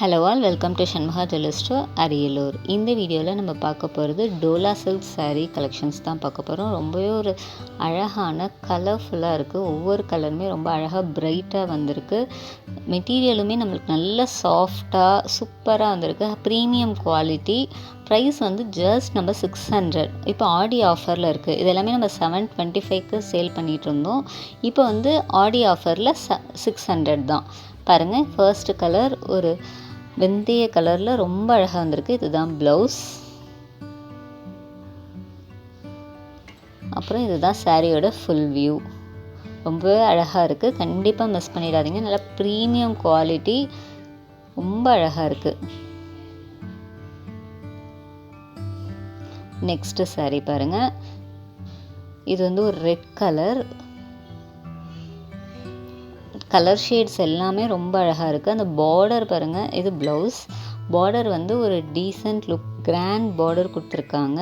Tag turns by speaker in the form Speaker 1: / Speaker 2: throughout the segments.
Speaker 1: Hello all, welcome to Shanmuga jewellery store, Ariyalur. இந்த வீடியோவில் நம்ம பார்க்க போகிறது டோலா சில்க் saree கலெக்ஷன்ஸ் தான் பார்க்க போகிறோம். ரொம்பவே ஒரு அழகான கலர்ஃபுல்லாக இருக்குது. ஒவ்வொரு கலருமே ரொம்ப அழகாக பிரைட்டாக வந்திருக்கு. மெட்டீரியலுமே நம்மளுக்கு நல்ல சாஃப்டாக சூப்பராக வந்திருக்கு. Premium quality. ப்ரைஸ் வந்து ஜஸ்ட் நம்ம 600. இப்போ ஆடி ஆஃபரில் இருக்குது. இது எல்லாமே நம்ம 725க்கு சேல் பண்ணிகிட்டு இருந்தோம். இப்போ வந்து ஆடி ஆஃபரில் 600 தான். பாருங்கள், ஃபர்ஸ்ட் கலர் ஒரு வெந்தய கலரில் ரொம்ப அழகாக வந்திருக்கு. இதுதான் ப்ளவுஸ். அப்புறம் இதுதான் சாரியோட ஃபுல் வியூ. ரொம்பவே அழகாக இருக்குது. கண்டிப்பாக மிஸ் பண்ணிடாதீங்க. நல்லா ப்ரீமியம் குவாலிட்டி, ரொம்ப அழகாக இருக்குது. நெக்ஸ்ட் சாரி பாருங்கள். இது வந்து ஒரு ரெட் கலர். கலர் ஷேட்ஸ் எல்லாமே ரொம்ப அழகாக இருக்குது. அந்த பார்டர் பாருங்கள், இது ப்ளவுஸ். பார்டர் வந்து ஒரு டீசெண்ட் லுக், கிராண்ட் பார்டர் கொடுத்துருக்காங்க.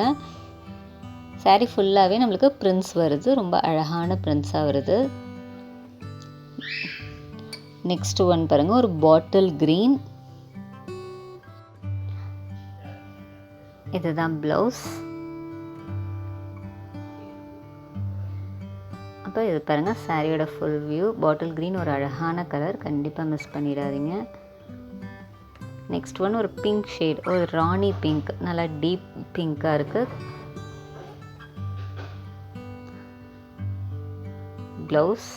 Speaker 1: சாரீ ஃபுல்லாகவே நம்மளுக்கு பிரிண்ட்ஸ் வருது. ரொம்ப அழகான பிரிண்ட்ஸாக வருது. நெக்ஸ்ட் ஒன் பாருங்கள், ஒரு பாட்டில் க்ரீன். இதுதான் ப்ளவுஸ். அப்போ இது பாருங்கள், சாரியோட ஃபுல் வியூ. பாட்டில் க்ரீன் ஒரு அழகான கலர், கண்டிப்பாக மிஸ் பண்ணிடாதீங்க. நெக்ஸ்ட் ஒன் ஒரு பிங்க் ஷேட், ஒரு ராணி பிங்க், நல்லா டீப் பிங்காக இருக்குது. ப்ளவுஸ்.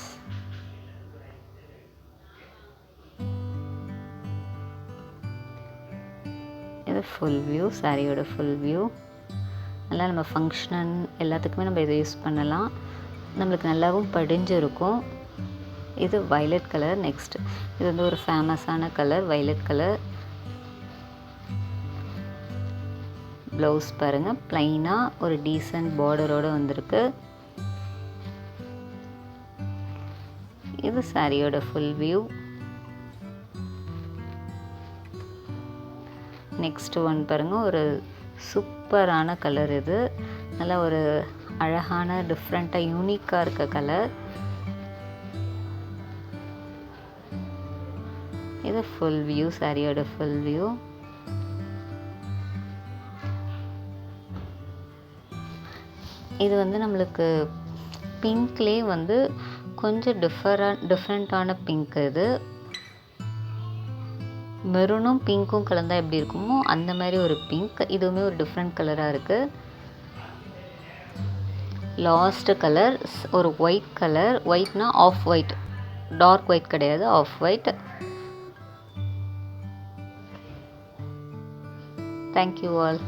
Speaker 1: இது ஃபுல் வியூ, சாரியோட ஃபுல் வியூ. நல்லா நம்ம ஃபங்க்ஷன் எல்லாத்துக்குமே நம்ம இதை யூஸ் பண்ணலாம். நம்மளுக்கு நல்லாவும் படிஞ்சிருக்கும். இது வயலட் கலர். நெக்ஸ்ட் இது வந்து ஒரு ஃபேமஸான கலர், வயலட் கலர். ப்ளவுஸ் பாருங்கள், ப்ளைனாக ஒரு டீசெண்ட் பார்டரோடு வந்திருக்கு. இது சாரியோட ஃபுல் வியூ. நெக்ஸ்ட் ஒன் பாருங்கள், ஒரு சூப்பரான கலர். இது நல்லா ஒரு அழகான டிஃப்ரெண்ட்டாக யூனிக்காக இருக்க கலர். இது ஃபுல் வியூ, சாரியோட ஃபுல் வியூ. இது வந்து நம்மளுக்கு பிங்க்லேயே வந்து கொஞ்சம் டிஃப்ரெண்ட்டான பிங்க். இது மெரூனும் பிங்க்கும் கலந்தால் எப்படி இருக்குமோ அந்த மாதிரி ஒரு பிங்க். இதுவுமே ஒரு டிஃப்ரெண்ட் கலராக இருக்குது. லாஸ்ட் கலர் ஒரு ஒயிட் கலர். ஒயிட்னா ஆஃப் ஒயிட், டார்க் ஒயிட் கிடையாது, ஆஃப் ஒயிட். Thank you all.